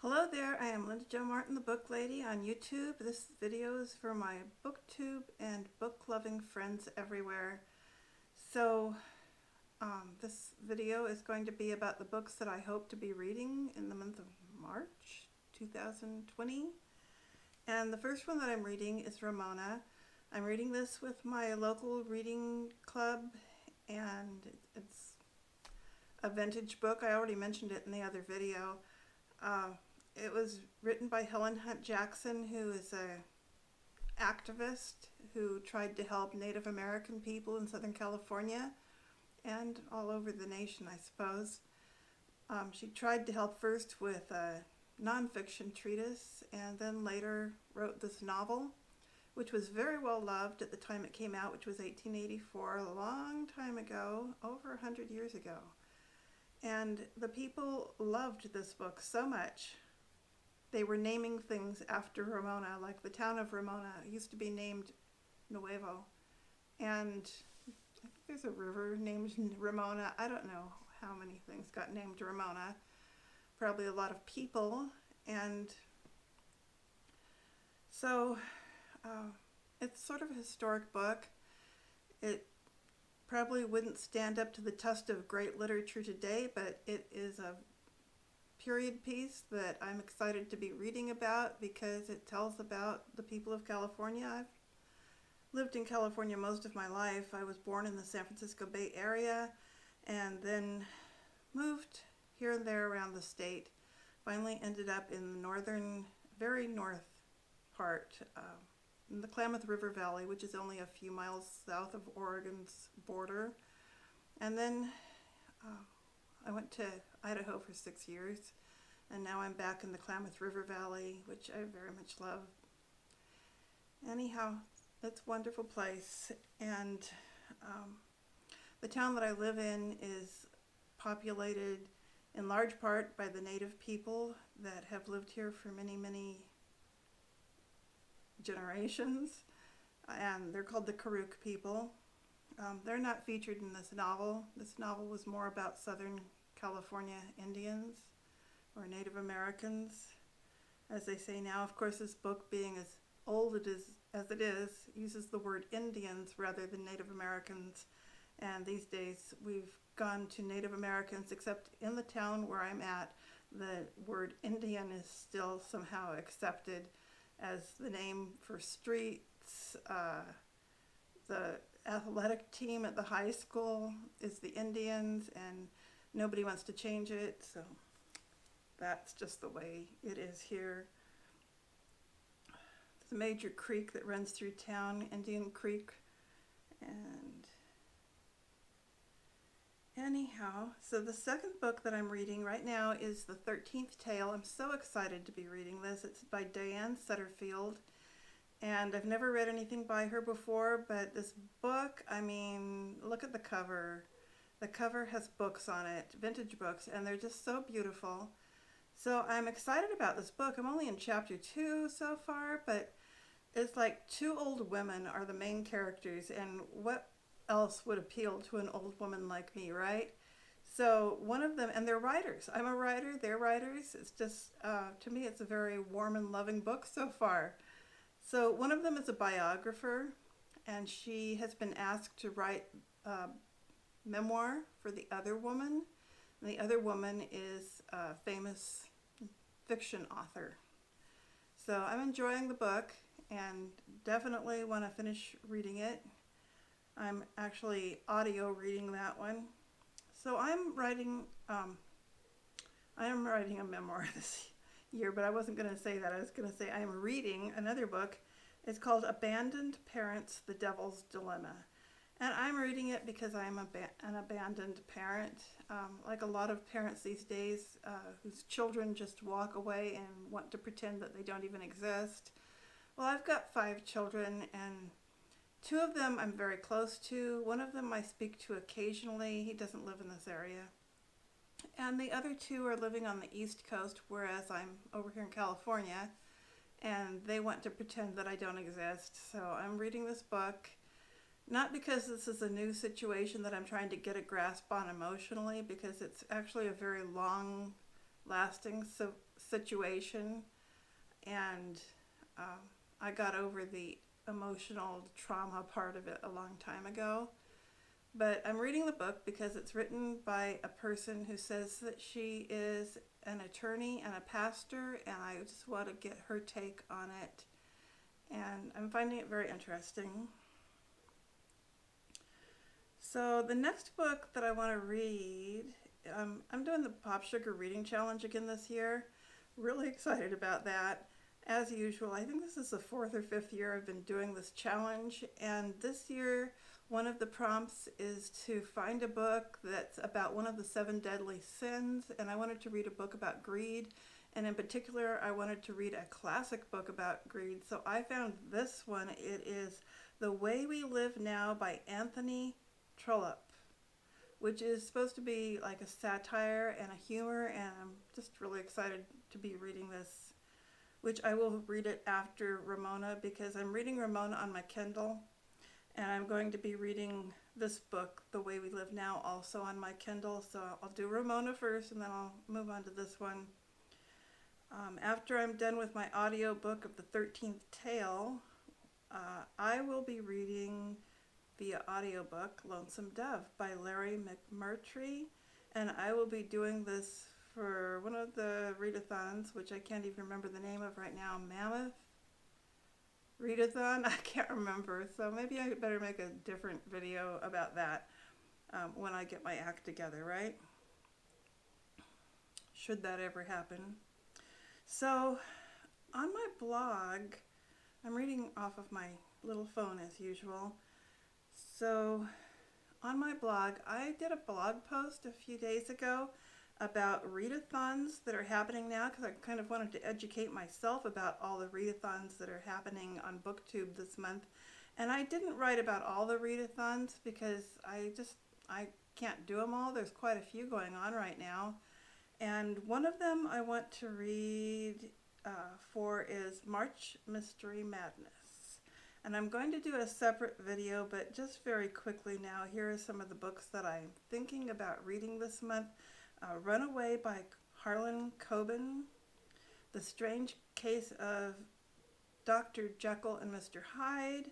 Hello there, I am Linda Jo Martin, the Book Lady on YouTube. This video is for my booktube and book-loving friends everywhere. So this video is going to be about the books that I hope to be reading in the month of March 2020. And the first one that I'm reading is Ramona. I'm reading this with my local reading club, and it's a vintage book. I already mentioned it in the other video. It was written by Helen Hunt Jackson, who is an activist who tried to help Native American people in Southern California and all over the nation, I suppose. She tried to help first with a nonfiction treatise, and then later wrote this novel, which was very well loved at the time it came out, which was 1884, a long time ago, over 100 years ago. And the people loved this book so much. They were naming things after Ramona, like the town of Ramona used to be named Nuevo. And I think there's a river named Ramona. I don't know how many things got named Ramona. Probably a lot of people. And so it's sort of a historic book. It probably wouldn't stand up to the test of great literature today, but it is a period piece that I'm excited to be reading about because it tells about the people of California. I've lived in California most of my life. I was born in the San Francisco Bay Area and then moved here and there around the state. Finally ended up in the northern, very north part, in the Klamath River Valley, which is only a few miles south of Oregon's border. And then I went to Idaho for 6 years, and now I'm back in the Klamath River Valley, which I very much love. Anyhow, it's a wonderful place, and the town that I live in is populated in large part by the native people that have lived here for many, many generations, and they're called the Karuk people. They're not featured in this novel. This novel was more about Southern California Indians or Native Americans, as they say now. Of course, this book, being as old as it is, uses the word Indians rather than Native Americans. And these days we've gone to Native Americans, except in the town where I'm at, the word Indian is still somehow accepted as the name for streets. The athletic team at the high school is the Indians, and nobody wants to change it, so that's just the way it is here. There's a major creek that runs through town, Indian Creek, and anyhow, so the second book that I'm reading right now is The 13th Tale. I'm so excited to be reading this. It's by Diane Setterfield, and I've never read anything by her before, but this book, I mean, look at the cover. The cover has books on it, vintage books, and they're just so beautiful. So I'm excited about this book. I'm only in chapter 2 so far, but it's like two old women are the main characters, and what else would appeal to an old woman like me, right? So one of them, and they're writers. I'm a writer, they're writers. It's just, to me, it's a very warm and loving book so far. So one of them is a biographer, and she has been asked to write a memoir for the other woman. And the other woman is a famous fiction author. So I'm enjoying the book and definitely want to finish reading it. I'm actually audio reading that one. So I am writing a memoir this year, but I wasn't going to say that. I was going to say I am reading another book. It's called Abandoned Parents, The Devil's Dilemma. And I'm reading it because I'm an abandoned parent, like a lot of parents these days whose children just walk away and want to pretend that they don't even exist. Well, I've got 5 children, and 2 of them I'm very close to. One of them I speak to occasionally. He doesn't live in this area. And the other 2 are living on the East Coast, whereas I'm over here in California, and they want to pretend that I don't exist. So I'm reading this book, not because this is a new situation that I'm trying to get a grasp on emotionally, because it's actually a very long lasting situation, and I got over the emotional trauma part of it a long time ago. But I'm reading the book because it's written by a person who says that she is an attorney and a pastor, and I just want to get her take on it. And I'm finding it very interesting. So the next book that I want to read, I'm doing the Pop Sugar Reading Challenge again this year. Really excited about that. As usual, I think this is the 4th or 5th year I've been doing this challenge, and this year one of the prompts is to find a book that's about one of the 7 deadly sins, and I wanted to read a book about greed, and in particular I wanted to read a classic book about greed. So I found this one. It is The Way We Live Now by Anthony Trollope, which is supposed to be like a satire and a humor, and I'm just really excited to be reading this, which I will read it after Ramona because I'm reading Ramona on my Kindle, and I'm going to be reading this book, The Way We Live Now, also on my Kindle. So I'll do Ramona first and then I'll move on to this one. After I'm done with my audio book of the 13th Tale, I will be reading the audiobook Lonesome Dove by Larry McMurtry, and I will be doing this for one of the readathons, which I can't even remember the name of right now. Mammoth Readathon? I can't remember, so maybe I better make a different video about that when I get my act together, right? Should that ever happen. So on my blog, I'm reading off of my little phone as usual. So on my blog, I did a blog post a few days ago about readathons that are happening now, because I kind of wanted to educate myself about all the readathons that are happening on BookTube this month. And I didn't write about all the readathons because I can't do them all. There's quite a few going on right now. And one of them I want to read for is March Mystery Madness. And I'm going to do a separate video, but just very quickly now, here are some of the books that I'm thinking about reading this month. Runaway by Harlan Coben, The Strange Case of Dr. Jekyll and Mr. Hyde,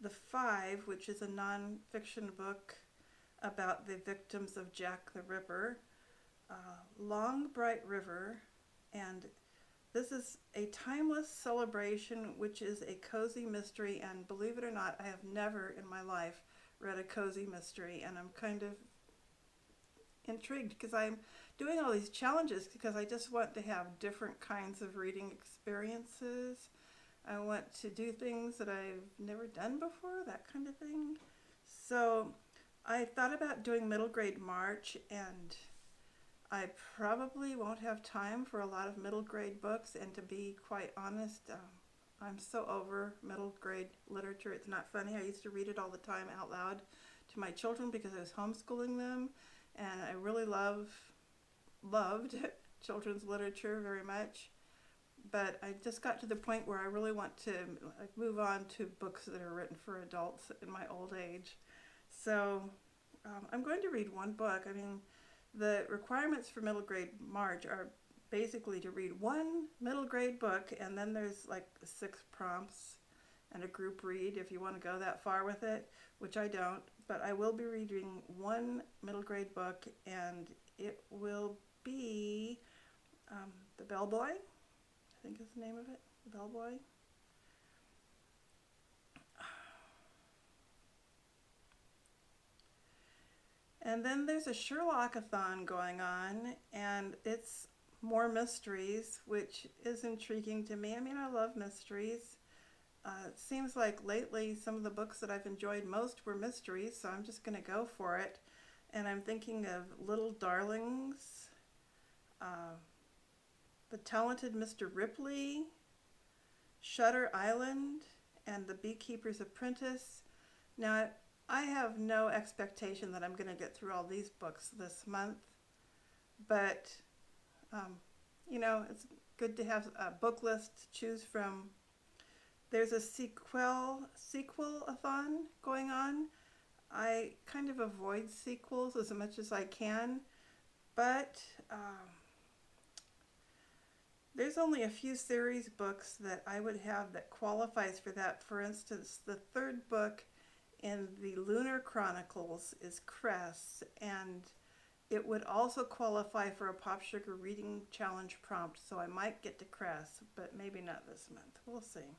The Five, which is a non-fiction book about the victims of Jack the Ripper, Long Bright River, and this is a timeless celebration, which is a cozy mystery, and believe it or not, I have never in my life read a cozy mystery, and I'm kind of intrigued because I'm doing all these challenges because I just want to have different kinds of reading experiences. I want to do things that I've never done before, that kind of thing. So I thought about doing middle grade March, and I probably won't have time for a lot of middle grade books, and to be quite honest, I'm so over middle grade literature. It's not funny. I used to read it all the time out loud to my children because I was homeschooling them, and I really loved children's literature very much. But I just got to the point where I really want to move on to books that are written for adults in my old age. So I'm going to read one book. I mean, the requirements for middle grade March are basically to read one middle grade book, and then there's like 6 prompts and a group read if you want to go that far with it, which I don't. But I will be reading one middle grade book, and it will be The Bellboy, I think is the name of it, The Bellboy. And then there's a Sherlock-a-thon going on, and it's more mysteries, which is intriguing to me. I mean, I love mysteries. It seems like lately some of the books that I've enjoyed most were mysteries, so I'm just going to go for it. And I'm thinking of Little Darlings, The Talented Mr. Ripley, Shutter Island, and The Beekeeper's Apprentice. Now, I have no expectation that I'm going to get through all these books this month, but, you know, it's good to have a book list to choose from. There's a sequel-a-thon going on. I kind of avoid sequels as much as I can, but There's only a few series books that I would have that qualifies for that. For instance, the third book in the Lunar Chronicles is Cress, and it would also qualify for a Pop Sugar Reading Challenge prompt, so I might get to Cress, but maybe not this month. We'll see.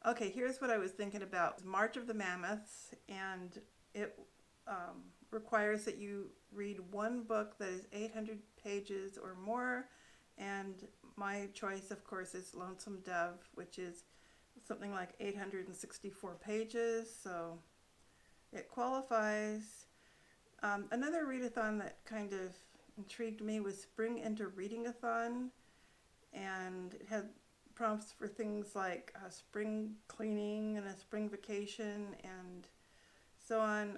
Okay, here's what I was thinking about. March of the Mammoths, and it requires that you read one book that is 800 pages or more, and my choice, of course, is Lonesome Dove, which is something like 864 pages, so it qualifies. Another readathon that kind of intrigued me was Spring Into Reading-a-thon, and it had prompts for things like spring cleaning and a spring vacation and so on.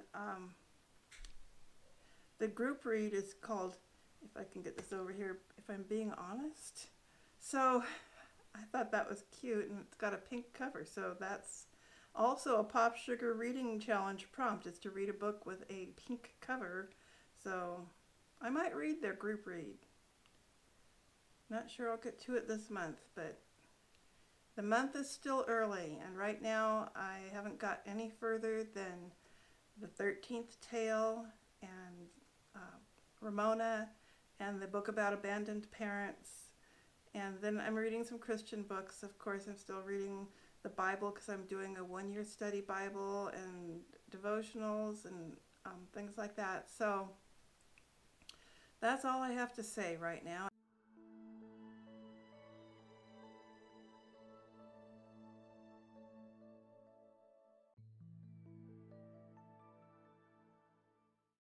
The group read is called, if I can get this over here, If I'm Being Honest. So I thought that was cute, and it's got a pink cover, so that's also a Pop Sugar Reading Challenge prompt, is to read a book with a pink cover. So I might read their group read. Not sure I'll get to it this month, but the month is still early, and right now I haven't got any further than the 13th tale and Ramona and the book about abandoned parents. And then I'm reading some Christian books. Of course, I'm still reading the Bible because I'm doing a one-year study Bible and devotionals and things like that. So that's all I have to say right now.